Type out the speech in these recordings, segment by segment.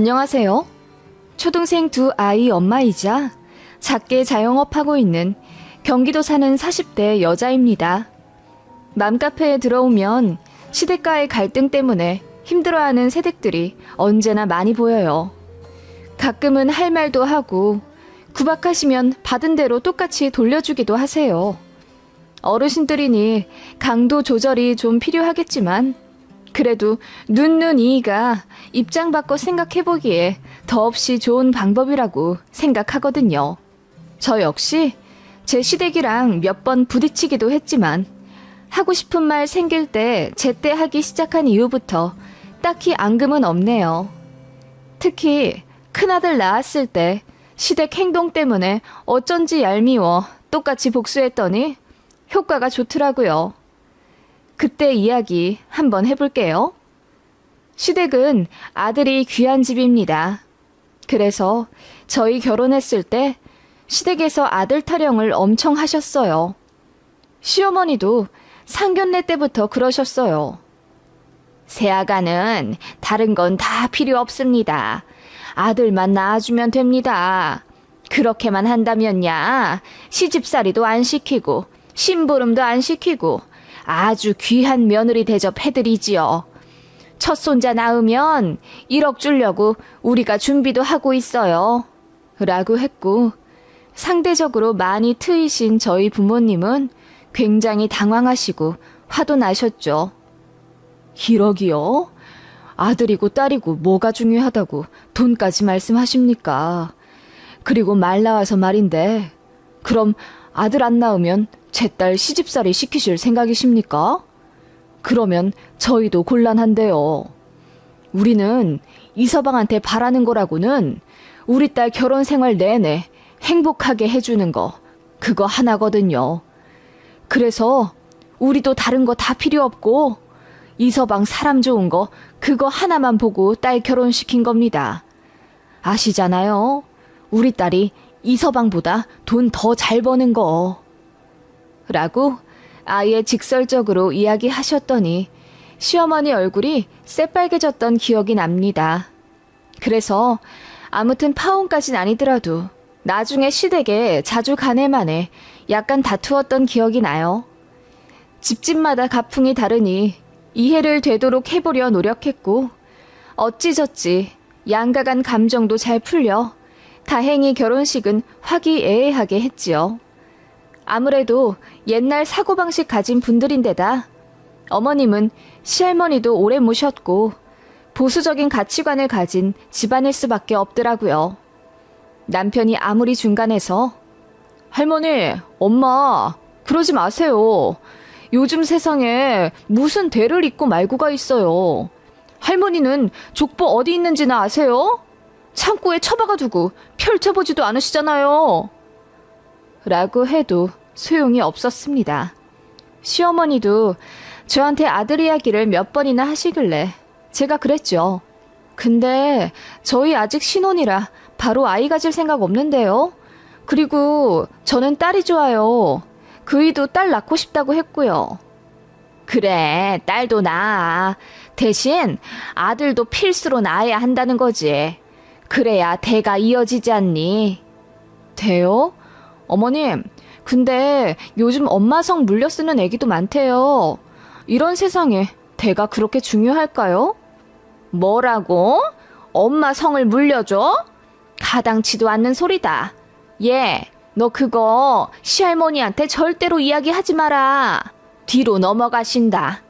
안녕하세요. 초등생 두 아이 엄마이자 작게 자영업하고 있는 경기도 사는 40대 여자입니다. 맘카페에 들어오면 시댁과의 갈등 때문에 힘들어하는 새댁들이 언제나 많이 보여요. 가끔은 할 말도 하고 구박하시면 받은 대로 똑같이 돌려주기도 하세요. 어르신들이니 강도 조절이 좀 필요하겠지만 그래도 눈이가 입장 바꿔 생각해보기에 더없이 좋은 방법이라고 생각하거든요. 저 역시 제 시댁이랑 몇 번 부딪히기도 했지만 하고 싶은 말 생길 때 제때 하기 시작한 이후부터 딱히 앙금은 없네요. 특히 큰아들 낳았을 때 시댁 행동 때문에 어쩐지 얄미워 똑같이 복수했더니 효과가 좋더라고요. 그때 이야기 한번 해볼게요. 시댁은 아들이 귀한 집입니다. 그래서 저희 결혼했을 때 시댁에서 아들 타령을 엄청 하셨어요. 시어머니도 상견례 때부터 그러셨어요. 새아가는 다른 건 다 필요 없습니다. 아들만 낳아주면 됩니다. 그렇게만 한다면야 시집살이도 안 시키고 심부름도 안 시키고 아주 귀한 며느리 대접해드리지요. 첫 손자 낳으면 1억 주려고 우리가 준비도 하고 있어요. 라고 했고 상대적으로 많이 트이신 저희 부모님은 굉장히 당황하시고 화도 나셨죠. 1억이요? 아들이고 딸이고 뭐가 중요하다고 돈까지 말씀하십니까? 그리고 말 나와서 말인데 그럼 아들 안 낳으면 제 딸 시집살이 시키실 생각이십니까? 그러면 저희도 곤란한데요. 우리는 이서방한테 바라는 거라고는 우리 딸 결혼 생활 내내 행복하게 해주는 거 그거 하나거든요. 그래서 우리도 다른 거 다 필요 없고 이서방 사람 좋은 거 그거 하나만 보고 딸 결혼시킨 겁니다. 아시잖아요. 우리 딸이 이서방보다 돈 더 잘 버는 거. 라고 아예 직설적으로 이야기하셨더니 시어머니 얼굴이 새빨개졌던 기억이 납니다. 그래서 아무튼 파혼까진 아니더라도 나중에 시댁에 자주 가네마네 약간 다투었던 기억이 나요. 집집마다 가풍이 다르니 이해를 되도록 해보려 노력했고 어찌저찌 양가간 감정도 잘 풀려 다행히 결혼식은 화기애애하게 했지요. 아무래도 옛날 사고방식 가진 분들인데다 어머님은 시할머니도 오래 모셨고 보수적인 가치관을 가진 집안일 수밖에 없더라고요. 남편이 아무리 중간에서 할머니, 엄마, 그러지 마세요. 요즘 세상에 무슨 대를 잇고 말고가 있어요. 할머니는 족보 어디 있는지나 아세요? 창고에 처박아 두고 펼쳐보지도 않으시잖아요. 라고 해도 소용이 없었습니다. 시어머니도 저한테 아들 이야기를 몇 번이나 하시길래 제가 그랬죠. 근데 저희 아직 신혼이라 바로 아이 가질 생각 없는데요. 그리고 저는 딸이 좋아요. 그이도 딸 낳고 싶다고 했고요. 그래, 딸도 낳아. 대신 아들도 필수로 낳아야 한다는 거지. 그래야 대가 이어지지 않니? 대요? 어머님, 근데 요즘 엄마 성 물려 쓰는 애기도 많대요. 이런 세상에 대가 그렇게 중요할까요? 뭐라고? 엄마 성을 물려줘? 가당치도 않는 소리다. 얘, 너 그거 시할머니한테 절대로 이야기하지 마라. 뒤로 넘어가신다.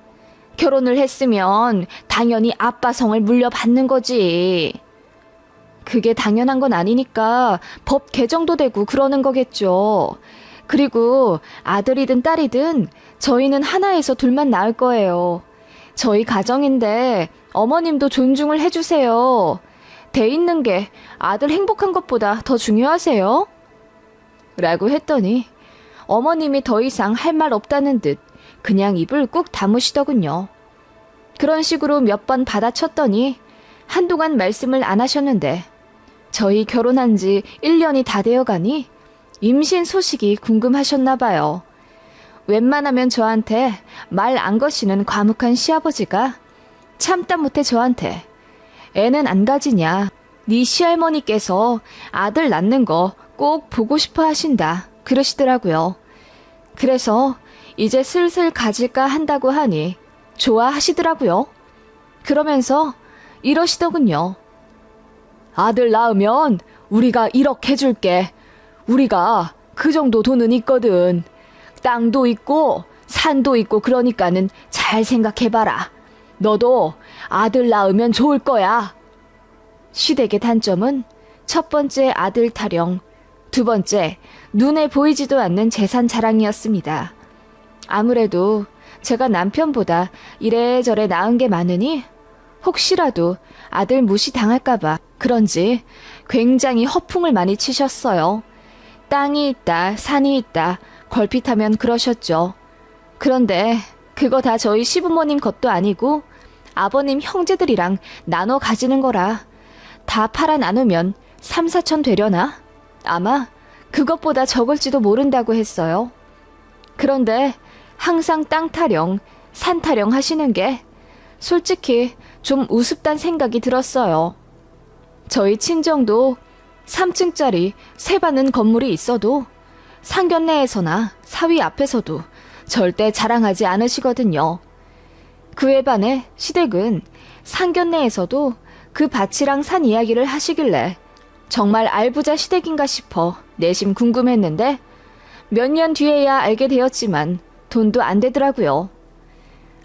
결혼을 했으면 당연히 아빠 성을 물려받는 거지. 그게 당연한 건 아니니까 법 개정도 되고 그러는 거겠죠. 그리고 아들이든 딸이든 저희는 하나에서 둘만 낳을 거예요. 저희 가정인데 어머님도 존중을 해주세요. 돼 있는 게 아들 행복한 것보다 더 중요하세요? 라고 했더니 어머님이 더 이상 할 말 없다는 듯 그냥 입을 꾹 다무시더군요. 그런 식으로 몇 번 받아쳤더니 한동안 말씀을 안 하셨는데 저희 결혼한 지 1년이 다 되어가니 임신 소식이 궁금하셨나 봐요. 웬만하면 저한테 말 안 거시는 과묵한 시아버지가 참다 못해 저한테 애는 안 가지냐. 네 시할머니께서 아들 낳는 거 꼭 보고 싶어 하신다. 그러시더라고요. 그래서 이제 슬슬 가질까 한다고 하니 좋아하시더라고요. 그러면서 이러시더군요. 아들 낳으면 우리가 1억 해줄게. 우리가 그 정도 돈은 있거든. 땅도 있고 산도 있고 그러니까는 잘 생각해봐라. 너도 아들 낳으면 좋을 거야. 시댁의 단점은 첫 번째 아들 타령, 두 번째 눈에 보이지도 않는 재산 자랑이었습니다. 아무래도 제가 남편보다 이래저래 낳은 게 많으니 혹시라도 아들 무시당할까봐 그런지 굉장히 허풍을 많이 치셨어요. 땅이 있다, 산이 있다, 걸핏하면 그러셨죠. 그런데 그거 다 저희 시부모님 것도 아니고 아버님 형제들이랑 나눠 가지는 거라 다 팔아 나누면 3, 4천 되려나? 아마 그것보다 적을지도 모른다고 했어요. 그런데 항상 땅 타령, 산 타령 하시는 게 솔직히 좀 우습단 생각이 들었어요. 저희 친정도 3층짜리 세 받는 건물이 있어도 상견례에서나 사위 앞에서도 절대 자랑하지 않으시거든요. 그에 반해 시댁은 상견례에서도 그 밭이랑 산 이야기를 하시길래 정말 알부자 시댁인가 싶어 내심 궁금했는데 몇 년 뒤에야 알게 되었지만 돈도 안 되더라고요.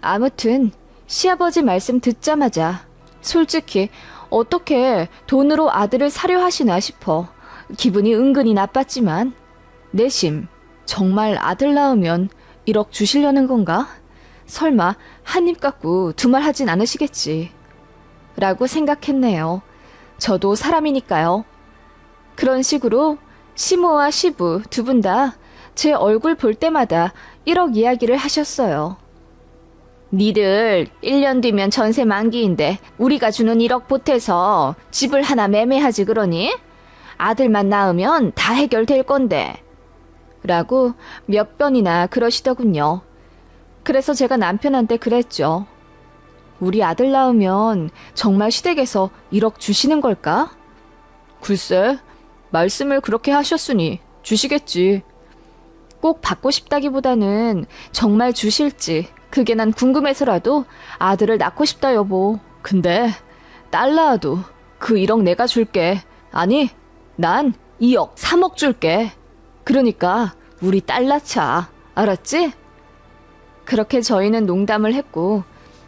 아무튼 시아버지 말씀 듣자마자 솔직히 어떻게 돈으로 아들을 사려 하시나 싶어 기분이 은근히 나빴지만 내심 정말 아들 낳으면 1억 주시려는 건가? 설마 한 입 갖고 두 말 하진 않으시겠지. 라고 생각했네요. 저도 사람이니까요. 그런 식으로 시모와 시부 두 분 다 제 얼굴 볼 때마다 1억 이야기를 하셨어요. 니들 1년 뒤면 전세 만기인데 우리가 주는 1억 보태서 집을 하나 매매하지 그러니? 아들만 낳으면 다 해결될 건데. 라고 몇 번이나 그러시더군요. 그래서 제가 남편한테 그랬죠. 우리 아들 낳으면 정말 시댁에서 1억 주시는 걸까? 글쎄, 말씀을 그렇게 하셨으니 주시겠지. 꼭 받고 싶다기보다는 정말 주실지 그게 난 궁금해서라도 아들을 낳고 싶다 여보. 근데 딸 낳아도 그 1억 내가 줄게. 아니, 난 2억, 3억 줄게. 그러니까 우리 딸 낳자. 알았지? 그렇게 저희는 농담을 했고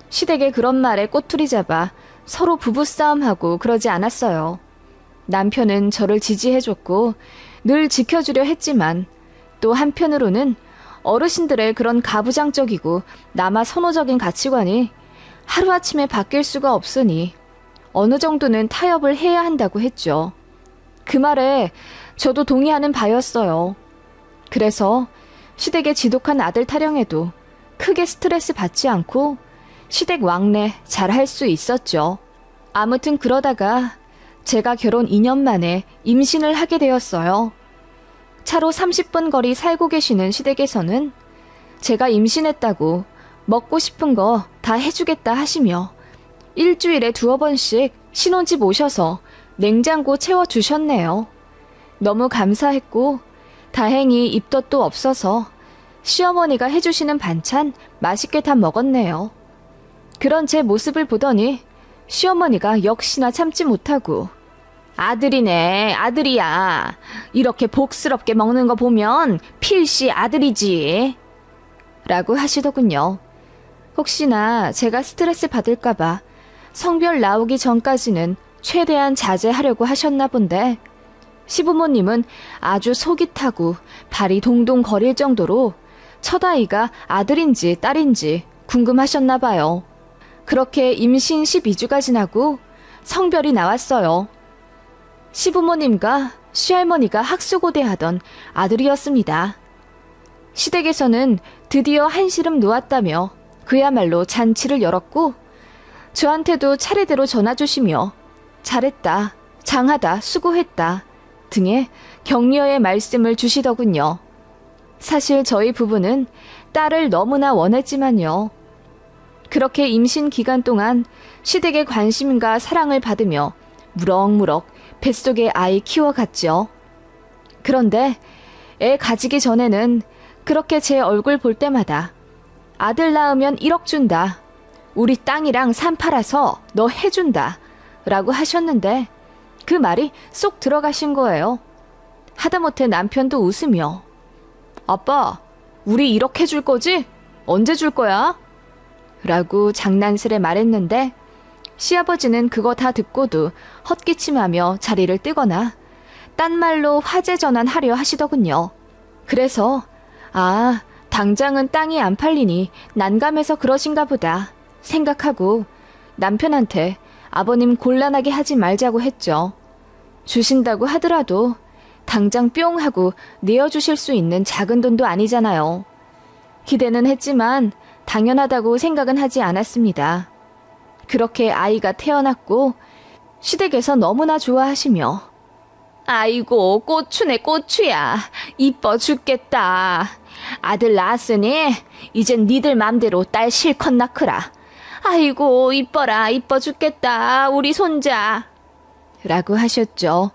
시댁의 그런 말에 꼬투리 잡아 서로 부부싸움하고 그러지 않았어요. 남편은 저를 지지해줬고 늘 지켜주려 했지만 또 한편으로는 어르신들의 그런 가부장적이고 남아 선호적인 가치관이 하루아침에 바뀔 수가 없으니 어느 정도는 타협을 해야 한다고 했죠. 그 말에 저도 동의하는 바였어요. 그래서 시댁의 지독한 아들 타령에도 크게 스트레스 받지 않고 시댁 왕래 잘 할 수 있었죠. 아무튼 그러다가 제가 결혼 2년 만에 임신을 하게 되었어요. 차로 30분 거리 살고 계시는 시댁에서는 제가 임신했다고 먹고 싶은 거 다 해주겠다 하시며 일주일에 2번씩 신혼집 오셔서 냉장고 채워주셨네요. 너무 감사했고 다행히 입덧도 없어서 시어머니가 해주시는 반찬 맛있게 다 먹었네요. 그런 제 모습을 보더니 시어머니가 역시나 참지 못하고 아들이네, 아들이야. 이렇게 복스럽게 먹는 거 보면 필시 아들이지. 라고 하시더군요. 혹시나 제가 스트레스 받을까봐 성별 나오기 전까지는 최대한 자제하려고 하셨나 본데 시부모님은 아주 속이 타고 발이 동동 거릴 정도로 첫아이가 아들인지 딸인지 궁금하셨나 봐요. 그렇게 임신 12주가 지나고 성별이 나왔어요. 시부모님과 시할머니가 학수고대하던 아들이었습니다. 시댁에서는 드디어 한시름 놓았다며 그야말로 잔치를 열었고 저한테도 차례대로 전화주시며 잘했다, 장하다, 수고했다 등의 격려의 말씀을 주시더군요. 사실 저희 부부는 딸을 너무나 원했지만요. 그렇게 임신 기간 동안 시댁의 관심과 사랑을 받으며 무럭무럭 뱃속에 아이 키워갔죠. 그런데 애 가지기 전에는 그렇게 제 얼굴 볼 때마다 아들 낳으면 1억 준다. 우리 땅이랑 산 팔아서 너 해준다. 라고 하셨는데 그 말이 쏙 들어가신 거예요. 하다못해 남편도 웃으며 아빠, 우리 1억 해줄 거지? 언제 줄 거야? 라고 장난스레 말했는데 시아버지는 그거 다 듣고도 헛기침하며 자리를 뜨거나 딴 말로 화제 전환하려 하시더군요. 그래서 당장은 땅이 안 팔리니 난감해서 그러신가 보다 생각하고 남편한테 아버님 곤란하게 하지 말자고 했죠. 주신다고 하더라도 당장 뿅 하고 내어주실 수 있는 작은 돈도 아니잖아요. 기대는 했지만 당연하다고 생각은 하지 않았습니다. 그렇게 아이가 태어났고 시댁에서 너무나 좋아하시며 아이고 고추네 고추야 이뻐 죽겠다. 아들 낳았으니 이젠 니들 맘대로 딸 실컷 낳거라. 아이고 이뻐라 이뻐 죽겠다 우리 손자 라고 하셨죠.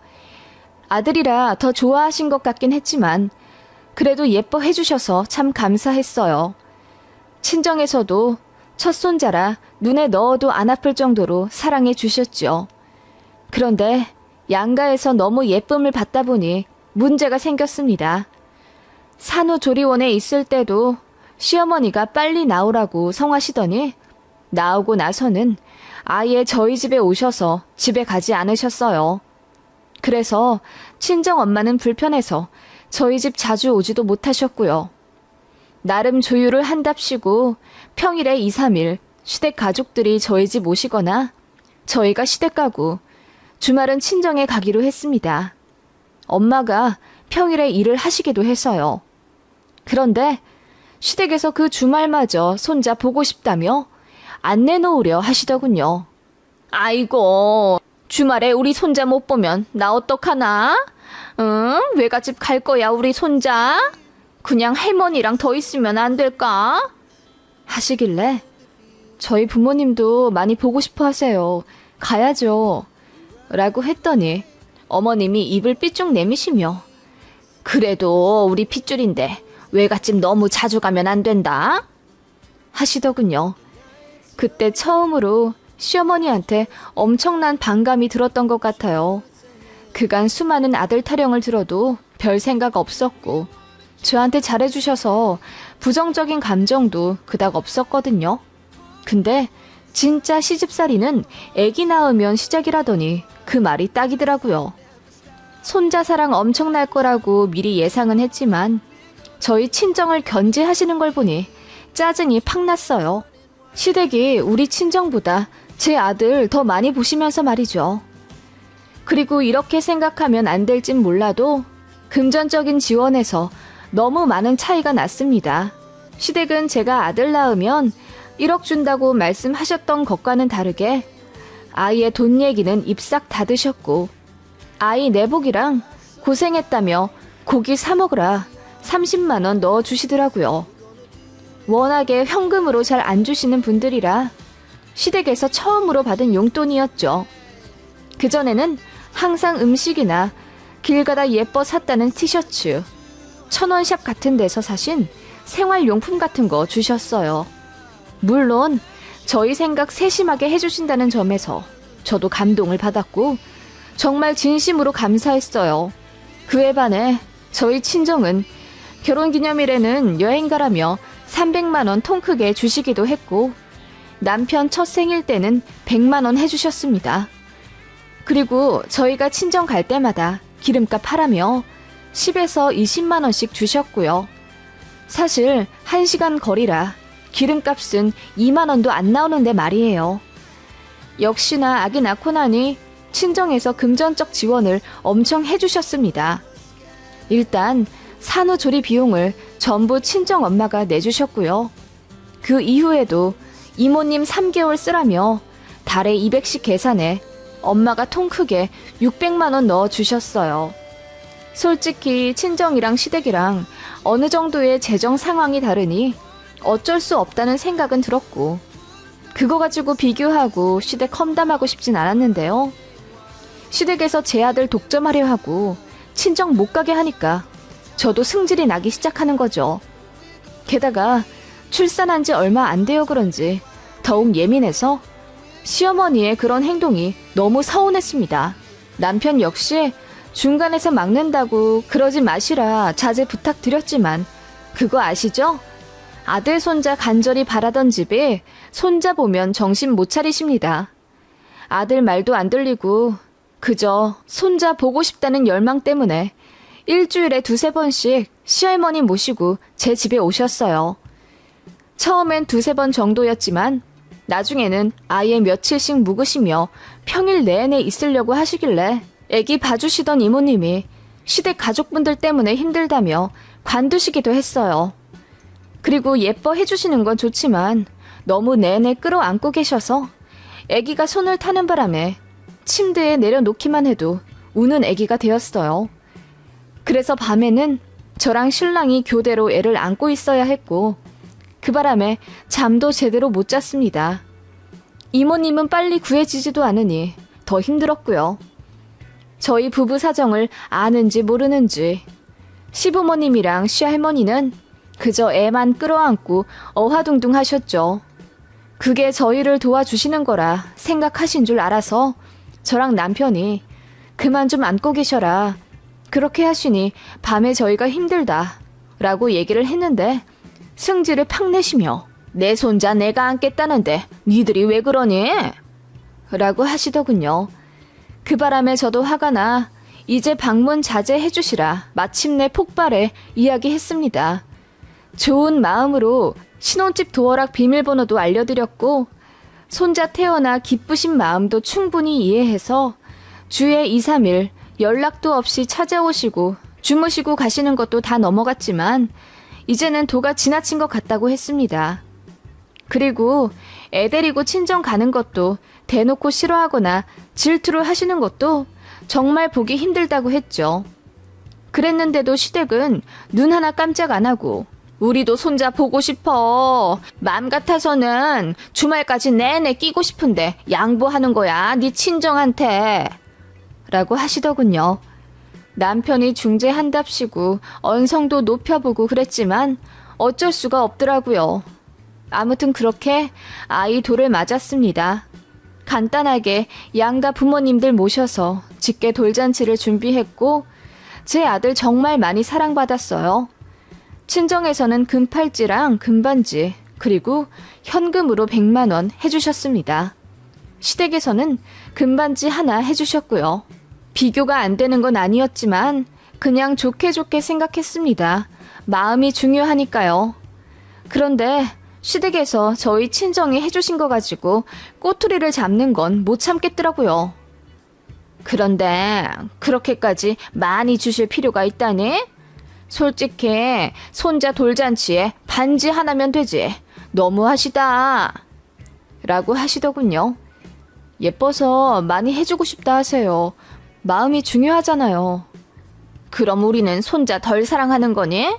아들이라 더 좋아하신 것 같긴 했지만 그래도 예뻐해 주셔서 참 감사했어요. 친정에서도 첫 손자라 눈에 넣어도 안 아플 정도로 사랑해 주셨죠. 그런데 양가에서 너무 예쁨을 받다 보니 문제가 생겼습니다. 산후조리원에 있을 때도 시어머니가 빨리 나오라고 성하시더니 나오고 나서는 아예 저희 집에 오셔서 집에 가지 않으셨어요. 그래서 친정엄마는 불편해서 저희 집 자주 오지도 못하셨고요. 나름 조율을 한답시고 평일에 2, 3일 시댁 가족들이 저희 집 오시거나 저희가 시댁 가고 주말은 친정에 가기로 했습니다. 엄마가 평일에 일을 하시기도 해서요. 그런데 시댁에서 그 주말마저 손자 보고 싶다며 안 내놓으려 하시더군요. 아이고, 주말에 우리 손자 못 보면 나 어떡하나? 응? 외갓집 갈 거야 우리 손자? 그냥 할머니랑 더 있으면 안 될까? 하시길래 저희 부모님도 많이 보고 싶어 하세요. 가야죠. 라고 했더니 어머님이 입을 삐쭉 내미시며 그래도 우리 핏줄인데 외갓집 너무 자주 가면 안 된다? 하시더군요. 그때 처음으로 시어머니한테 엄청난 반감이 들었던 것 같아요. 그간 수많은 아들 타령을 들어도 별 생각 없었고 저한테 잘해주셔서 부정적인 감정도 그닥 없었거든요. 근데 진짜 시집살이는 애기 낳으면 시작이라더니 그 말이 딱이더라고요. 손자 사랑 엄청날 거라고 미리 예상은 했지만 저희 친정을 견제하시는 걸 보니 짜증이 팍 났어요. 시댁이 우리 친정보다 제 아들 더 많이 보시면서 말이죠. 그리고 이렇게 생각하면 안 될진 몰라도 금전적인 지원에서 너무 많은 차이가 났습니다. 시댁은 제가 아들 낳으면 1억 준다고 말씀하셨던 것과는 다르게 아이의 돈 얘기는 입 싹 닫으셨고 아이 내복이랑 고생했다며 고기 사 먹으라 30만 원 넣어주시더라고요. 워낙에 현금으로 잘 안 주시는 분들이라 시댁에서 처음으로 받은 용돈이었죠. 그전에는 항상 음식이나 길 가다 예뻐 샀다는 티셔츠, 1,000원샵 같은 데서 사신 생활용품 같은 거 주셨어요. 물론 저희 생각 세심하게 해주신다는 점에서 저도 감동을 받았고 정말 진심으로 감사했어요. 그에 반해 저희 친정은 결혼기념일에는 여행 가라며 300만 원 통 크게 주시기도 했고 남편 첫 생일 때는 100만 원 해주셨습니다. 그리고 저희가 친정 갈 때마다 기름값 하라며 10에서 20만 원씩 주셨고요. 사실 1시간 거리라 기름값은 2만 원도 안 나오는데 말이에요. 역시나 아기 낳고 나니 친정에서 금전적 지원을 엄청 해주셨습니다. 일단 산후조리 비용을 전부 친정 엄마가 내주셨고요. 그 이후에도 이모님 3개월 쓰라며 달에 200씩 계산해 엄마가 통 크게 600만 원 넣어주셨어요. 솔직히 친정이랑 시댁이랑 어느 정도의 재정 상황이 다르니 어쩔 수 없다는 생각은 들었고 그거 가지고 비교하고 시댁 험담하고 싶진 않았는데요. 시댁에서 제 아들 독점하려 하고 친정 못 가게 하니까 저도 승질이 나기 시작하는 거죠. 게다가 출산한 지 얼마 안 되어 그런지 더욱 예민해서 시어머니의 그런 행동이 너무 서운했습니다. 남편 역시 중간에서 막는다고 그러지 마시라 자제 부탁드렸지만 그거 아시죠? 아들 손자 간절히 바라던 집에 손자 보면 정신 못 차리십니다. 아들 말도 안 들리고 그저 손자 보고 싶다는 열망 때문에 일주일에 2-3번씩 시할머니 모시고 제 집에 오셨어요. 처음엔 2-3번 정도였지만 나중에는 아예 며칠씩 묵으시며 평일 내내 있으려고 하시길래 애기 봐주시던 이모님이 시댁 가족분들 때문에 힘들다며 관두시기도 했어요. 그리고 예뻐해 주시는 건 좋지만 너무 내내 끌어안고 계셔서 애기가 손을 타는 바람에 침대에 내려놓기만 해도 우는 애기가 되었어요. 그래서 밤에는 저랑 신랑이 교대로 애를 안고 있어야 했고 그 바람에 잠도 제대로 못 잤습니다. 이모님은 빨리 구해지지도 않으니 더 힘들었고요. 저희 부부 사정을 아는지 모르는지 시부모님이랑 시할머니는 그저 애만 끌어안고 어화둥둥 하셨죠. 그게 저희를 도와주시는 거라 생각하신 줄 알아서 저랑 남편이 그만 좀 안고 계셔라. 그렇게 하시니 밤에 저희가 힘들다 라고 얘기를 했는데 승질을 팍 내시며 내 손자 내가 안겠다는데 니들이 왜 그러니? 라고 하시더군요. 그 바람에 저도 화가 나 이제 방문 자제해 주시라 마침내 폭발해 이야기했습니다. 좋은 마음으로 신혼집 도어락 비밀번호도 알려드렸고 손자 태어나 기쁘신 마음도 충분히 이해해서 주에 2-3일 연락도 없이 찾아오시고 주무시고 가시는 것도 다 넘어갔지만 이제는 도가 지나친 것 같다고 했습니다. 그리고 애 데리고 친정 가는 것도 대놓고 싫어하거나 질투를 하시는 것도 정말 보기 힘들다고 했죠. 그랬는데도 시댁은 눈 하나 깜짝 안 하고 우리도 손자 보고 싶어. 맘 같아서는 주말까지 내내 끼고 싶은데 양보하는 거야. 네 친정한테. 라고 하시더군요. 남편이 중재한답시고 언성도 높여보고 그랬지만 어쩔 수가 없더라고요. 아무튼 그렇게 아이 돌을 맞았습니다. 간단하게 양가 부모님들 모셔서 직계 돌잔치를 준비했고 제 아들 정말 많이 사랑받았어요. 친정에서는 금팔찌랑 금반지 그리고 현금으로 100만 원 해주셨습니다. 시댁에서는 금반지 하나 해주셨고요. 비교가 안 되는 건 아니었지만 그냥 좋게 좋게 생각했습니다. 마음이 중요하니까요. 그런데 시댁에서 저희 친정이 해주신 거 가지고 꼬투리를 잡는 건 못 참겠더라고요. 그런데 그렇게까지 많이 주실 필요가 있다니? 솔직히 손자 돌잔치에 반지 하나면 되지. 너무하시다. 라고 하시더군요. 예뻐서 많이 해주고 싶다 하세요. 마음이 중요하잖아요. 그럼 우리는 손자 덜 사랑하는 거니?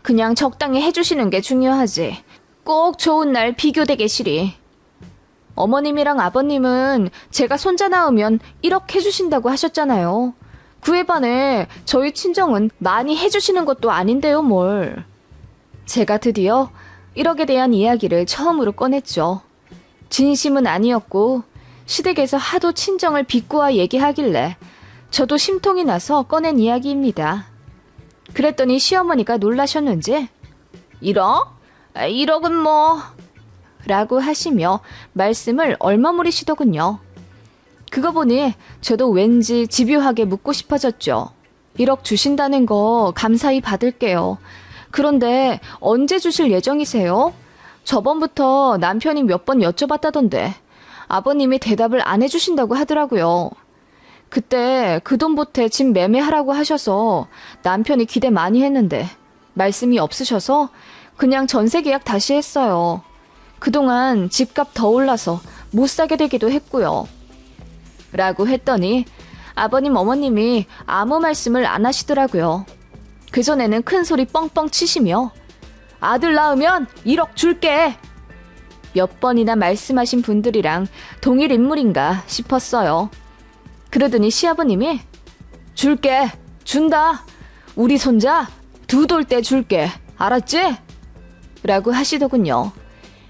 그냥 적당히 해주시는 게 중요하지. 꼭 좋은 날 비교되게 시리. 어머님이랑 아버님은 제가 손자 낳으면 1억 해주신다고 하셨잖아요. 그에 반해 저희 친정은 많이 해주시는 것도 아닌데요, 뭘. 제가 드디어 1억에 대한 이야기를 처음으로 꺼냈죠. 진심은 아니었고 시댁에서 하도 친정을 비꼬아 얘기하길래 저도 심통이 나서 꺼낸 이야기입니다. 그랬더니 시어머니가 놀라셨는지 1억? 1억은 뭐... 라고 하시며 말씀을 얼머무리시더군요. 그거 보니 저도 왠지 집요하게 묻고 싶어졌죠. 1억 주신다는 거 감사히 받을게요. 그런데 언제 주실 예정이세요? 저번부터 남편이 몇 번 여쭤봤다던데 아버님이 대답을 안 해주신다고 하더라고요. 그때 그 돈 보태 집 매매하라고 하셔서 남편이 기대 많이 했는데 말씀이 없으셔서 그냥 전세 계약 다시 했어요. 그동안 집값 더 올라서 못 사게 되기도 했고요. 라고 했더니 아버님 어머님이 아무 말씀을 안 하시더라고요. 그전에는 큰 소리 뻥뻥 치시며 아들 낳으면 1억 줄게 몇 번이나 말씀하신 분들이랑 동일 인물인가 싶었어요. 그러더니 시아버님이 줄게, 준다. 우리 손자 두 돌 때 줄게. 알았지? 라고 하시더군요.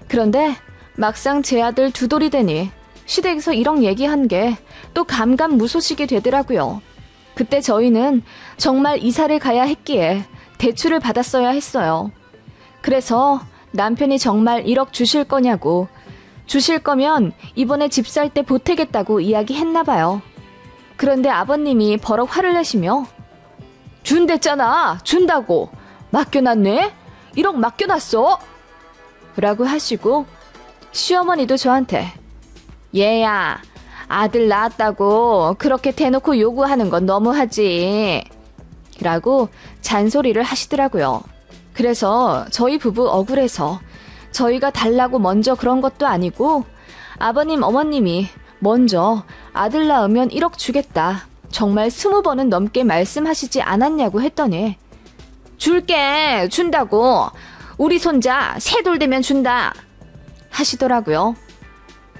그런데 막상 제 아들 두 돌이 되니 시댁에서 1억 얘기한 게 또 감감무소식이 되더라고요. 그때 저희는 정말 이사를 가야 했기에 대출을 받았어야 했어요. 그래서 남편이 정말 1억 주실 거냐고, 주실 거면 이번에 집 살 때 보태겠다고 이야기했나 봐요. 그런데 아버님이 버럭 화를 내시며 준댔잖아, 준다고. 맡겨놨네? 1억 맡겨놨어? 라고 하시고 시어머니도 저한테 얘야, 아들 낳았다고 그렇게 대놓고 요구하는 건 너무하지 라고 잔소리를 하시더라고요. 그래서 저희 부부 억울해서 저희가 달라고 먼저 그런 것도 아니고 아버님 어머님이 먼저 아들 낳으면 1억 주겠다 정말 20번은 넘게 말씀하시지 않았냐고 했더니 줄게, 준다고. 우리 손자 세 돌 되면 준다 하시더라고요.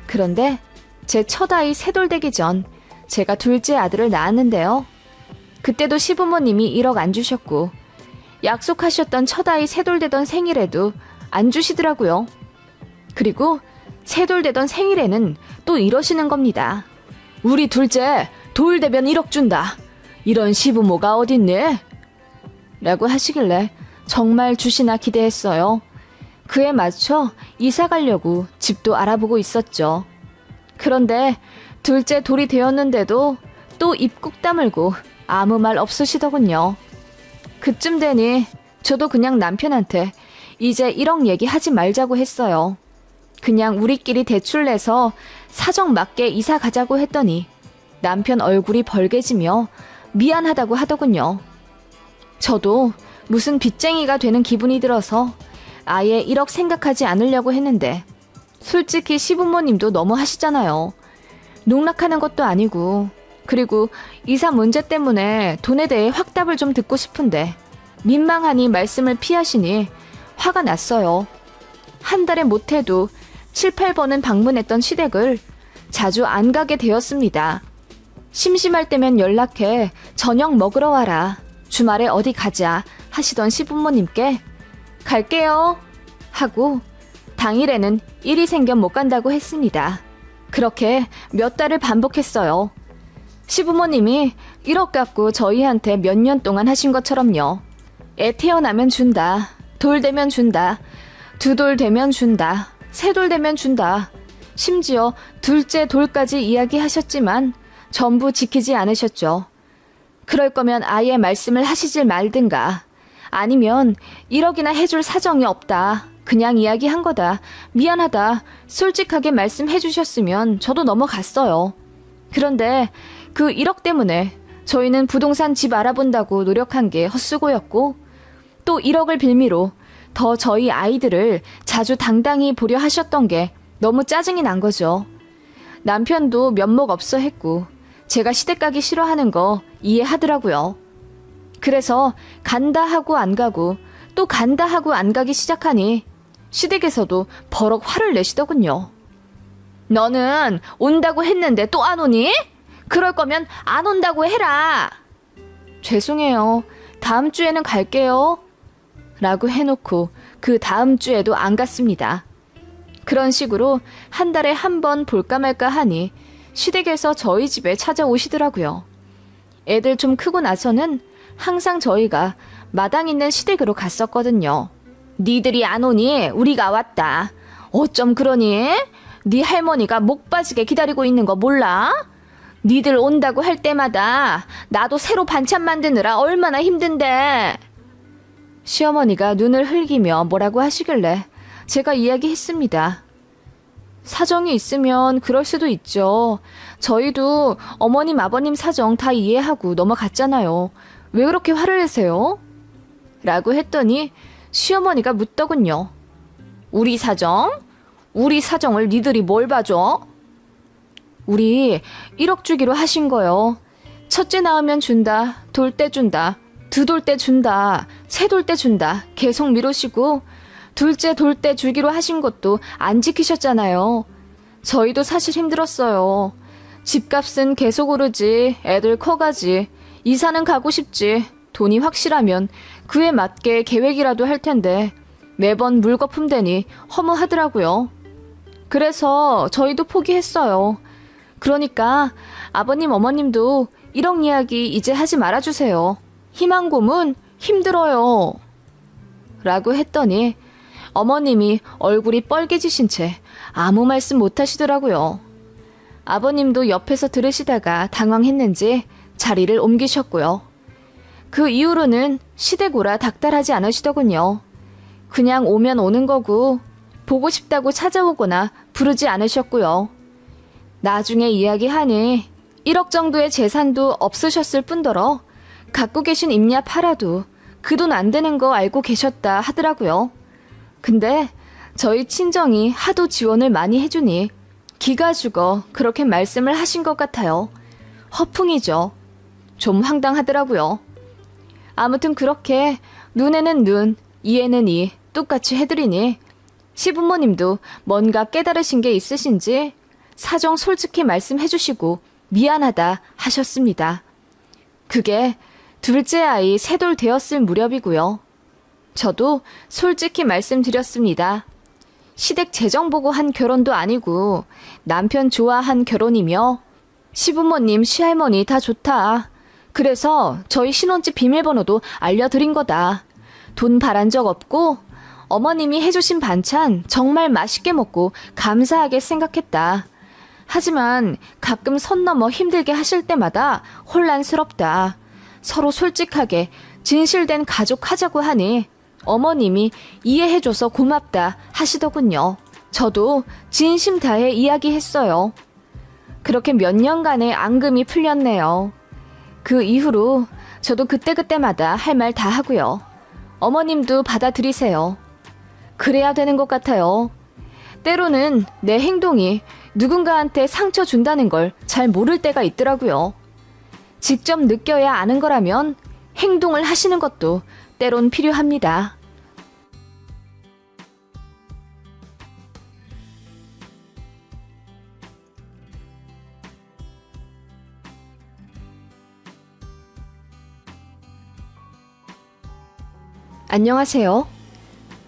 그런데 제 첫 아이 세 돌 되기 전 제가 둘째 아들을 낳았는데요. 그때도 시부모님이 1억 안 주셨고 약속하셨던 첫 아이 세 돌 되던 생일에도 안 주시더라고요. 그리고 세 돌 되던 생일에는 또 이러시는 겁니다. 우리 둘째 돌 되면 1억 준다. 이런 시부모가 어딨네? 라고 하시길래 정말 주시나 기대했어요. 그에 맞춰 이사 가려고 집도 알아보고 있었죠. 그런데 둘째 돌이 되었는데도 또 입 꾹 다물고 아무 말 없으시더군요. 그쯤 되니 저도 그냥 남편한테 이제 1억 얘기하지 말자고 했어요. 그냥 우리끼리 대출 내서 사정 맞게 이사 가자고 했더니 남편 얼굴이 벌개지며 미안하다고 하더군요. 저도 무슨 빚쟁이가 되는 기분이 들어서 아예 1억 생각하지 않으려고 했는데 솔직히 시부모님도 너무 하시잖아요. 농락하는 것도 아니고 그리고 이사 문제 때문에 돈에 대해 확답을 좀 듣고 싶은데 민망하니 말씀을 피하시니 화가 났어요. 한 달에 못해도 7, 8번은 방문했던 시댁을 자주 안 가게 되었습니다. 심심할 때면 연락해 저녁 먹으러 와라. 주말에 어디 가자 하시던 시부모님께 갈게요 하고 당일에는 일이 생겨 못 간다고 했습니다. 그렇게 몇 달을 반복했어요. 시부모님이 1억 갖고 저희한테 몇 년 동안 하신 것처럼요. 애 태어나면 준다. 돌 되면 준다. 두 돌 되면 준다. 세 돌 되면 준다. 심지어 둘째 돌까지 이야기하셨지만 전부 지키지 않으셨죠. 그럴 거면 아예 말씀을 하시질 말든가. 아니면 1억이나 해줄 사정이 없다. 그냥 이야기한 거다. 미안하다. 솔직하게 말씀해 주셨으면 저도 넘어갔어요. 그런데 그 1억 때문에 저희는 부동산 집 알아본다고 노력한 게 헛수고였고 또 1억을 빌미로 더 저희 아이들을 자주 당당히 보려 하셨던 게 너무 짜증이 난 거죠. 남편도 면목 없어 했고 제가 시댁 가기 싫어하는 거 이해하더라고요. 그래서 간다 하고 안 가고 또 간다 하고 안 가기 시작하니 시댁에서도 버럭 화를 내시더군요. 너는 온다고 했는데 또 안 오니? 그럴 거면 안 온다고 해라. 죄송해요. 다음 주에는 갈게요. 라고 해놓고 그 다음 주에도 안 갔습니다. 그런 식으로 한 달에 한 번 볼까 말까 하니 시댁에서 저희 집에 찾아오시더라고요. 애들 좀 크고 나서는 항상 저희가 마당 있는 시댁으로 갔었거든요. 니들이 안 오니 우리가 왔다. 어쩜 그러니? 네 할머니가 목 빠지게 기다리고 있는 거 몰라? 니들 온다고 할 때마다 나도 새로 반찬 만드느라 얼마나 힘든데. 시어머니가 눈을 흘기며 뭐라고 하시길래 제가 이야기했습니다. 사정이 있으면 그럴 수도 있죠. 저희도 어머님 아버님 사정 다 이해하고 넘어갔잖아요. 왜 그렇게 화를 내세요? 라고 했더니 시어머니가 묻더군요. 우리 사정? 우리 사정을 니들이 뭘 봐줘? 우리 1억 주기로 하신 거요. 첫째 낳으면 준다. 돌 때 준다. 두 돌 때 준다. 세 돌 때 준다. 계속 미루시고 둘째 돌 때 주기로 하신 것도 안 지키셨잖아요. 저희도 사실 힘들었어요. 집값은 계속 오르지, 애들 커가지, 이사는 가고 싶지, 돈이 확실하면 그에 맞게 계획이라도 할 텐데 매번 물거품 되니 허무하더라고요. 그래서 저희도 포기했어요. 그러니까 아버님 어머님도 1억 이야기 이제 하지 말아주세요. 희망 고문 힘들어요. 라고 했더니 어머님이 얼굴이 뻘개지신 채 아무 말씀 못 하시더라고요. 아버님도 옆에서 들으시다가 당황했는지 자리를 옮기셨고요. 그 이후로는 시댁오라 닥달하지 않으시더군요. 그냥 오면 오는 거고 보고 싶다고 찾아오거나 부르지 않으셨고요. 나중에 이야기하니 1억 정도의 재산도 없으셨을 뿐더러 갖고 계신 임야 팔아도 그 돈 안 되는 거 알고 계셨다 하더라고요. 근데 저희 친정이 하도 지원을 많이 해주니 기가 죽어 그렇게 말씀을 하신 것 같아요. 허풍이죠. 좀 황당하더라고요. 아무튼 그렇게 눈에는 눈, 이에는 이 똑같이 해드리니 시부모님도 뭔가 깨달으신 게 있으신지 사정 솔직히 말씀해주시고 미안하다 하셨습니다. 그게 둘째 아이 셋돌 되었을 무렵이고요. 저도 솔직히 말씀드렸습니다. 시댁 재정 보고 한 결혼도 아니고 남편 좋아한 결혼이며 시부모님 시할머니 다 좋다. 그래서 저희 신혼집 비밀번호도 알려드린 거다. 돈 바란 적 없고 어머님이 해주신 반찬 정말 맛있게 먹고 감사하게 생각했다. 하지만 가끔 선 넘어 힘들게 하실 때마다 혼란스럽다. 서로 솔직하게 진실된 가족 하자고 하니 어머님이 이해해줘서 고맙다 하시더군요. 저도 진심 다해 이야기했어요. 그렇게 몇 년간의 앙금이 풀렸네요. 그 이후로 저도 그때그때마다 할 말 다 하고요. 어머님도 받아들이세요. 그래야 되는 것 같아요. 때로는 내 행동이 누군가한테 상처 준다는 걸 잘 모를 때가 있더라고요. 직접 느껴야 아는 거라면 행동을 하시는 것도 때론 필요합니다. 안녕하세요.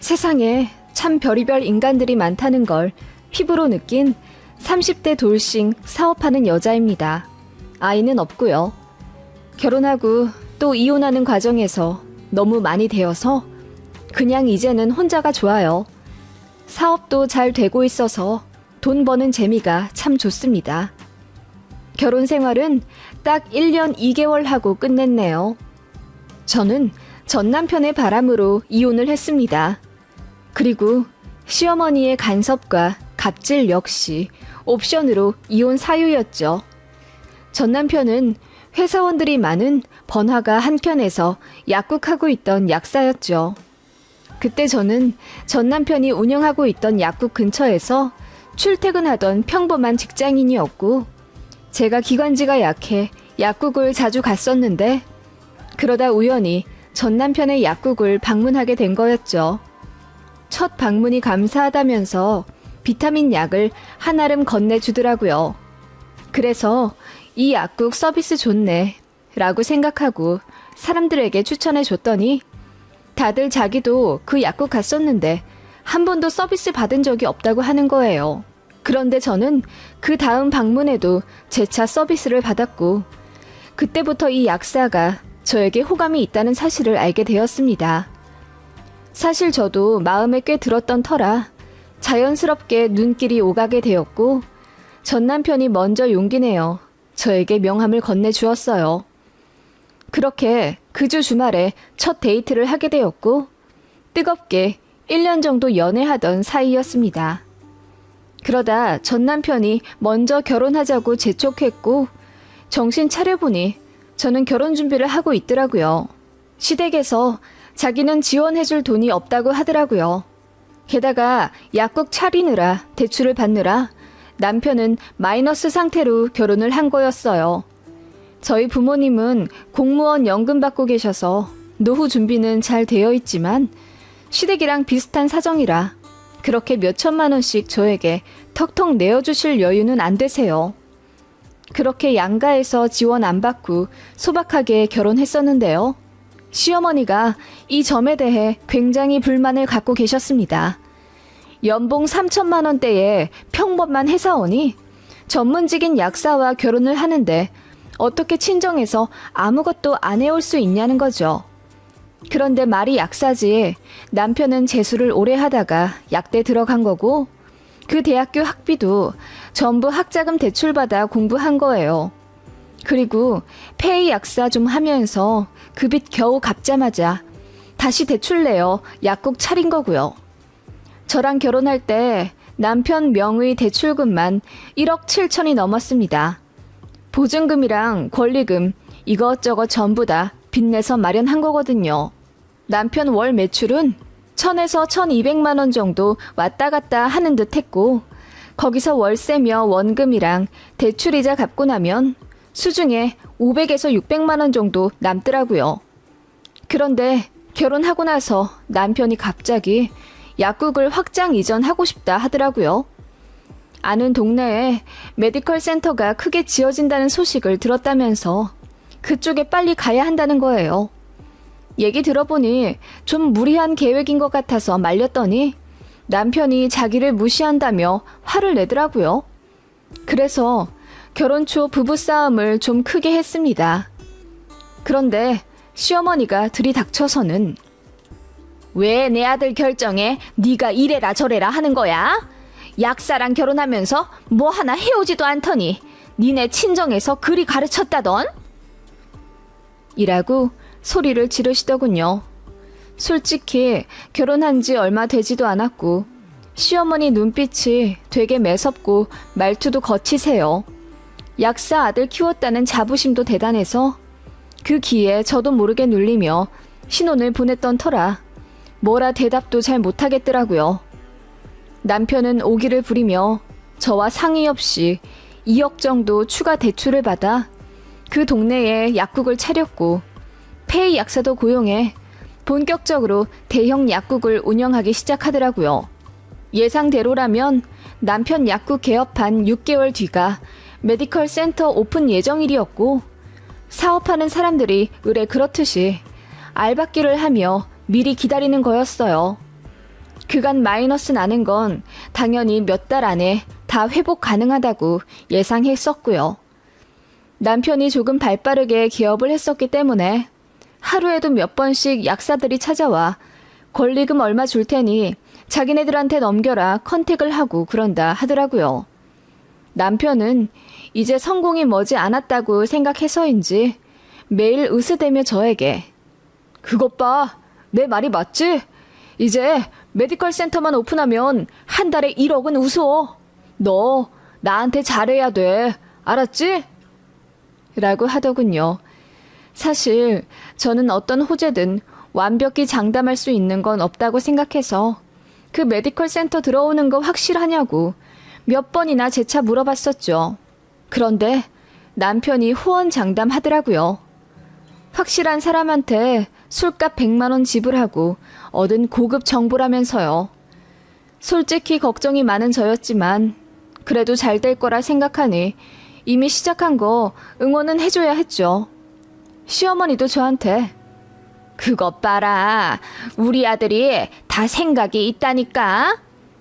세상에 참 별의별 인간들이 많다는 걸 피부로 느낀 30대 돌싱 사업하는 여자입니다. 아이는 없고요. 결혼하고 또 이혼하는 과정에서 너무 많이 되어서 그냥 이제는 혼자가 좋아요. 사업도 잘 되고 있어서 돈 버는 재미가 참 좋습니다. 결혼 생활은 딱 1년 2개월 하고 끝냈네요. 저는 전 남편의 바람으로 이혼을 했습니다. 그리고 시어머니의 간섭과 갑질 역시 옵션으로 이혼 사유였죠. 전 남편은 회사원들이 많은 번화가 한켠에서 약국하고 있던 약사였죠. 그때 저는 전 남편이 운영하고 있던 약국 근처에서 출퇴근하던 평범한 직장인이었고 제가 기관지가 약해 약국을 자주 갔었는데 그러다 우연히 전 남편의 약국을 방문하게 된 거였죠. 첫 방문이 감사하다면서 비타민 약을 한아름 건네주더라고요. 그래서 이 약국 서비스 좋네 라고 생각하고 사람들에게 추천해 줬더니 다들 자기도 그 약국 갔었는데 한 번도 서비스 받은 적이 없다고 하는 거예요. 그런데 저는 그 다음 방문에도 재차 서비스를 받았고 그때부터 이 약사가 저에게 호감이 있다는 사실을 알게 되었습니다. 사실 저도 마음에 꽤 들었던 터라 자연스럽게 눈길이 오가게 되었고 전 남편이 먼저 용기 내어 저에게 명함을 건네주었어요. 그렇게 그 주 주말에 첫 데이트를 하게 되었고 뜨겁게 1년 정도 연애하던 사이였습니다. 그러다 전 남편이 먼저 결혼하자고 재촉했고 정신 차려보니 저는 결혼 준비를 하고 있더라고요. 시댁에서 자기는 지원해줄 돈이 없다고 하더라고요. 게다가 약국 차리느라 대출을 받느라 남편은 마이너스 상태로 결혼을 한 거였어요. 저희 부모님은 공무원 연금 받고 계셔서 노후 준비는 잘 되어 있지만 시댁이랑 비슷한 사정이라 그렇게 몇 천만 원씩 저에게 턱턱 내어주실 여유는 안 되세요. 그렇게 양가에서 지원 안 받고 소박하게 결혼했었는데요. 시어머니가 이 점에 대해 굉장히 불만을 갖고 계셨습니다. 연봉 3천만 원대의 평범한 회사원이 전문직인 약사와 결혼을 하는데 어떻게 친정에서 아무것도 안 해올 수 있냐는 거죠. 그런데 말이 약사지 남편은 재수를 오래 하다가 약대 들어간 거고 그 대학교 학비도 전부 학자금 대출받아 공부한 거예요. 그리고 폐의 약사 좀 하면서 그 빚 겨우 갚자마자 다시 대출 내어 약국 차린 거고요. 저랑 결혼할 때 남편 명의 대출금만 1억 7천이 넘었습니다. 보증금이랑 권리금 이것저것 전부 다 빚내서 마련한 거거든요. 남편 월 매출은 1,000에서 1,200만 원 정도 왔다 갔다 하는 듯 했고 거기서 월세며 원금이랑 대출이자 갚고 나면 수중에 500에서 600만 원 정도 남더라고요. 그런데 결혼하고 나서 남편이 갑자기 약국을 확장 이전하고 싶다 하더라고요. 아는 동네에 메디컬 센터가 크게 지어진다는 소식을 들었다면서 그쪽에 빨리 가야 한다는 거예요. 얘기 들어보니 좀 무리한 계획인 것 같아서 말렸더니 남편이 자기를 무시한다며 화를 내더라고요. 그래서 결혼 초 부부싸움을 좀 크게 했습니다. 그런데 시어머니가 들이닥쳐서는 왜 내 아들 결정에 네가 이래라 저래라 하는 거야? 약사랑 결혼하면서 뭐 하나 해오지도 않더니 니네 친정에서 그리 가르쳤다던? 이라고 소리를 지르시더군요. 솔직히 결혼한 지 얼마 되지도 않았고 시어머니 눈빛이 되게 매섭고 말투도 거치세요. 약사 아들 키웠다는 자부심도 대단해서 그 기에 저도 모르게 눌리며 신혼을 보냈던 터라 뭐라 대답도 잘 못하겠더라고요. 남편은 오기를 부리며 저와 상의 없이 2억 정도 추가 대출을 받아 그 동네에 약국을 차렸고 폐의 약사도 고용해 본격적으로 대형 약국을 운영하기 시작하더라고요. 예상대로라면 남편 약국 개업한 6개월 뒤가 메디컬 센터 오픈 예정일이었고 사업하는 사람들이 의뢰 그렇듯이 알박기를 하며 미리 기다리는 거였어요. 그간 마이너스 나는 건 당연히 몇 달 안에 다 회복 가능하다고 예상했었고요. 남편이 조금 발빠르게 개업을 했었기 때문에 하루에도 몇 번씩 약사들이 찾아와 권리금 얼마 줄 테니 자기네들한테 넘겨라 컨택을 하고 그런다 하더라고요. 남편은 이제 성공이 머지 않았다고 생각해서인지 매일 으스대며 저에게 그것 봐, 내 말이 맞지? 이제 메디컬 센터만 오픈하면 한 달에 1억은 우스워. 너 나한테 잘해야 돼. 알았지? 라고 하더군요. 사실 저는 어떤 호재든 완벽히 장담할 수 있는 건 없다고 생각해서 그 메디컬 센터 들어오는 거 확실하냐고 몇 번이나 재차 물어봤었죠. 그런데 남편이 호언장담하더라고요. 확실한 사람한테 술값 100만 원 지불하고 얻은 고급 정보라면서요. 솔직히 걱정이 많은 저였지만 그래도 잘 될 거라 생각하니 이미 시작한 거 응원은 해줘야 했죠. 시어머니도 저한테 그것 봐라. 우리 아들이 다 생각이 있다니까.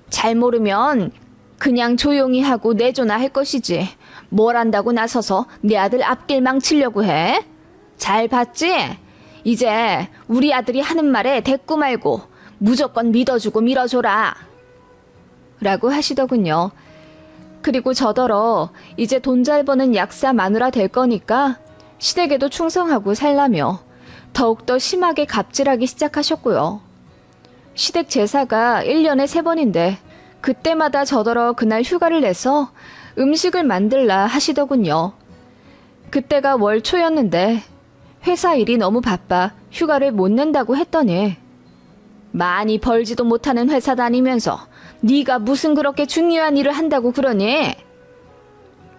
잘 모르면 그냥 조용히 하고 내조나 할 것이지. 뭘 안다고 나서서 내 아들 앞길 망치려고 해. 잘 봤지? 이제 우리 아들이 하는 말에 대꾸 말고 무조건 믿어주고 밀어줘라. 라고 하시더군요. 그리고 저더러 이제 돈 잘 버는 약사 마누라 될 거니까 시댁에도 충성하고 살라며 더욱더 심하게 갑질하기 시작하셨고요. 시댁 제사가 1년에 3번인데 그때마다 저더러 그날 휴가를 내서 음식을 만들라 하시더군요. 그때가 월 초였는데 회사 일이 너무 바빠 휴가를 못 낸다고 했더니 많이 벌지도 못하는 회사 다니면서 네가 무슨 그렇게 중요한 일을 한다고 그러니?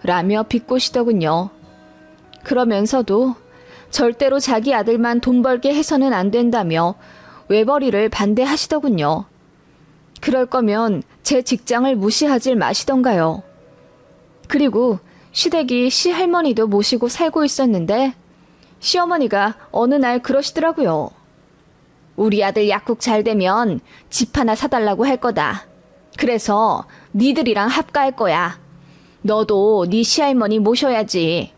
라며 비꼬시더군요. 그러면서도 절대로 자기 아들만 돈 벌게 해서는 안 된다며 외벌이를 반대하시더군요. 그럴 거면 제 직장을 무시하질 마시던가요. 그리고 시댁이 시할머니도 모시고 살고 있었는데 시어머니가 어느 날 그러시더라고요. 우리 아들 약국 잘 되면 집 하나 사달라고 할 거다. 그래서 니들이랑 합가할 거야. 너도 네 시할머니 모셔야지.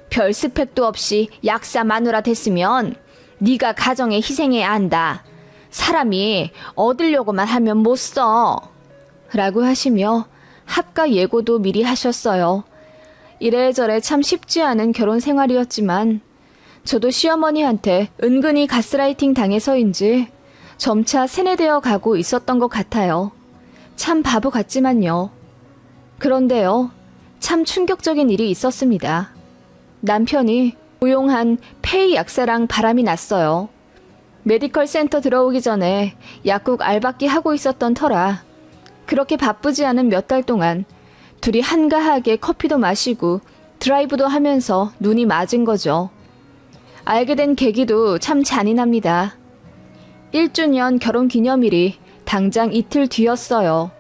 별 스펙도 없이 약사 마누라 됐으면 네가 가정에 희생해야 한다. 사람이 얻으려고만 하면 못 써. 라고 하시며 합가 예고도 미리 하셨어요. 이래저래 참 쉽지 않은 결혼 생활이었지만 저도 시어머니한테 은근히 가스라이팅 당해서인지 점차 세뇌되어 가고 있었던 것 같아요. 참 바보 같지만요. 그런데요, 참 충격적인 일이 있었습니다. 남편이 고용한 폐의 약사랑 바람이 났어요. 메디컬 센터 들어오기 전에 약국 알바끼 하고 있었던 터라 그렇게 바쁘지 않은 몇 달 동안 둘이 한가하게 커피도 마시고 드라이브도 하면서 눈이 맞은 거죠. 알게 된 계기도 참 잔인합니다. 1주년 결혼 기념일이 당장 이틀 뒤였어요.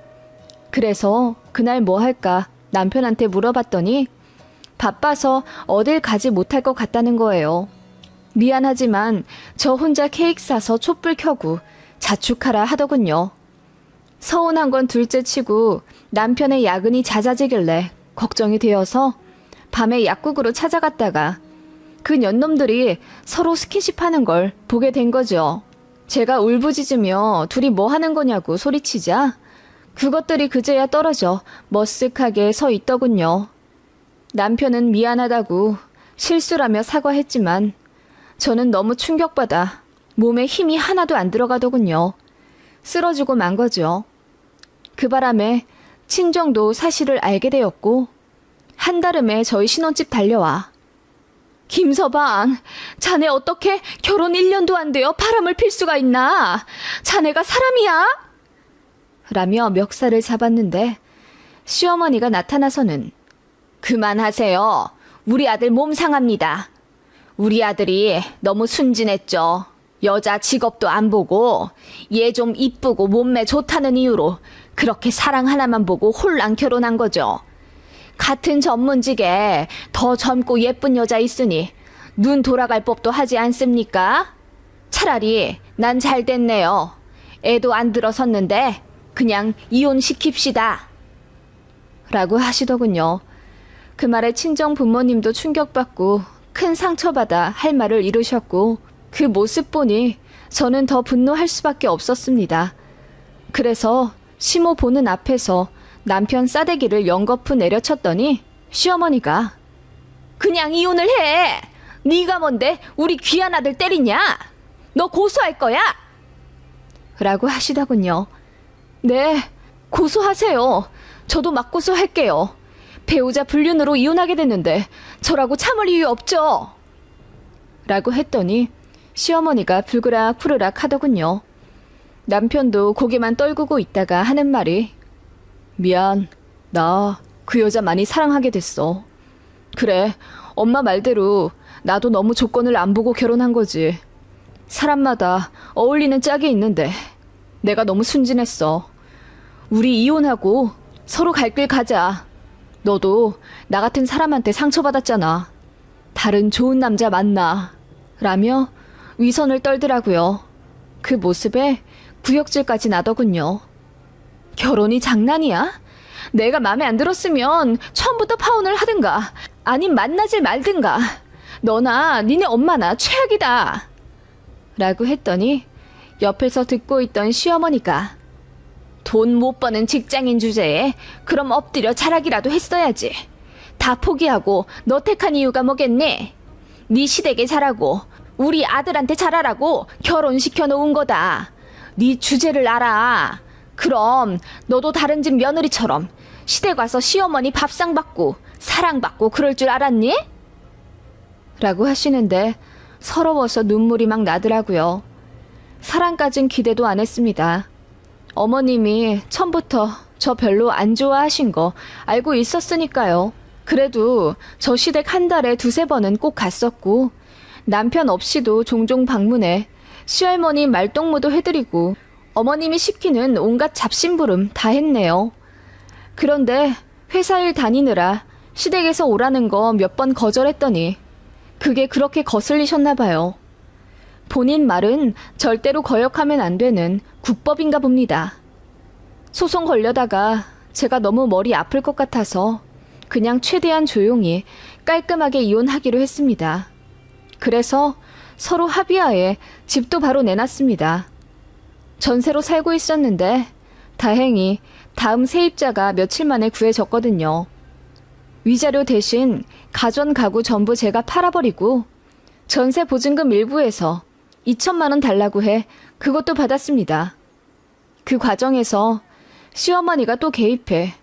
그래서 그날 뭐 할까 남편한테 물어봤더니 바빠서 어딜 가지 못할 것 같다는 거예요. 미안하지만 저 혼자 케이크 사서 촛불 켜고 자축하라 하더군요. 서운한 건 둘째 치고 남편의 야근이 잦아지길래 걱정이 되어서 밤에 약국으로 찾아갔다가 그 년놈들이 서로 스킨십 하는 걸 보게 된 거죠. 제가 울부짖으며 둘이 뭐 하는 거냐고 소리치자 그것들이 그제야 떨어져 머쓱하게 서 있더군요. 남편은 미안하다고 실수라며 사과했지만 저는 너무 충격받아 몸에 힘이 하나도 안 들어가더군요. 쓰러지고 만 거죠. 그 바람에 친정도 사실을 알게 되었고 한달음에 저희 신혼집 달려와 김서방, 자네 어떻게 결혼 1년도 안 되어 바람을 필 수가 있나? 자네가 사람이야? 라며 멱살을 잡았는데 시어머니가 나타나서는 그만하세요. 우리 아들 몸 상합니다. 우리 아들이 너무 순진했죠. 여자 직업도 안 보고 얘 좀 이쁘고 몸매 좋다는 이유로 그렇게 사랑 하나만 보고 홀랑 결혼한 거죠. 같은 전문직에 더 젊고 예쁜 여자 있으니 눈 돌아갈 법도 하지 않습니까? 차라리 난 잘 됐네요. 애도 안 들어섰는데 그냥 이혼시킵시다. 라고 하시더군요. 그 말에 친정 부모님도 충격받고 큰 상처받아 할 말을 잃으셨고 그 모습 보니 저는 더 분노할 수밖에 없었습니다. 그래서 시모 보는 앞에서 남편 싸대기를 연거푸 내려쳤더니 시어머니가 그냥 이혼을 해. 네가 뭔데 우리 귀한 아들 때리냐? 너 고소할 거야? 라고 하시더군요. 네, 고소하세요. 저도 막 고소할게요. 배우자 불륜으로 이혼하게 됐는데 저라고 참을 이유 없죠? 라고 했더니 시어머니가 불그락 푸르락 하더군요. 남편도 고개만 떨구고 있다가 하는 말이 미안, 나 그 여자 많이 사랑하게 됐어. 그래, 엄마 말대로 나도 너무 조건을 안 보고 결혼한 거지. 사람마다 어울리는 짝이 있는데 내가 너무 순진했어. 우리 이혼하고 서로 갈 길 가자. 너도 나 같은 사람한테 상처받았잖아. 다른 좋은 남자 만나. 라며 위선을 떨더라고요. 그 모습에 구역질까지 나더군요. 결혼이 장난이야? 내가 마음에 안 들었으면 처음부터 파혼을 하든가 아님 만나질 말든가. 너나 니네 엄마나 최악이다. 라고 했더니 옆에서 듣고 있던 시어머니가 돈 못 버는 직장인 주제에 그럼 엎드려 자락이라도 했어야지. 다 포기하고 너 택한 이유가 뭐겠니? 네 시댁에 잘하고 우리 아들한테 잘하라고 결혼시켜 놓은 거다. 네 주제를 알아. 그럼 너도 다른 집 며느리처럼 시댁 와서 시어머니 밥상 받고 사랑받고 그럴 줄 알았니? 라고 하시는데 서러워서 눈물이 막 나더라고요. 사랑까진 기대도 안 했습니다. 어머님이 처음부터 저 별로 안 좋아하신 거 알고 있었으니까요. 그래도 저 시댁 한 달에 2-3번은 꼭 갔었고 남편 없이도 종종 방문해 시할머니 말동무도 해드리고 어머님이 시키는 온갖 잡심부름 다 했네요. 그런데 회사 일 다니느라 시댁에서 오라는 거 몇 번 거절했더니 그게 그렇게 거슬리셨나 봐요. 본인 말은 절대로 거역하면 안 되는 국법인가 봅니다. 소송 걸려다가 제가 너무 머리 아플 것 같아서 그냥 최대한 조용히 깔끔하게 이혼하기로 했습니다. 그래서 서로 합의하에 집도 바로 내놨습니다. 전세로 살고 있었는데 다행히 다음 세입자가 며칠 만에 구해졌거든요. 위자료 대신 가전 가구 전부 제가 팔아버리고 전세 보증금 일부에서 2천만 원 달라고 해 그것도 받았습니다. 그 과정에서 시어머니가 또 개입해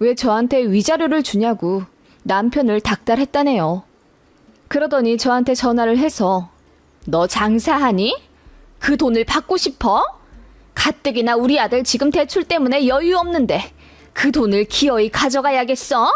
왜 저한테 위자료를 주냐고 남편을 닥달했다네요. 그러더니 저한테 전화를 해서 너 장사하니? 그 돈을 받고 싶어? 가뜩이나 우리 아들 지금 대출 때문에 여유 없는데 그 돈을 기어이 가져가야겠어?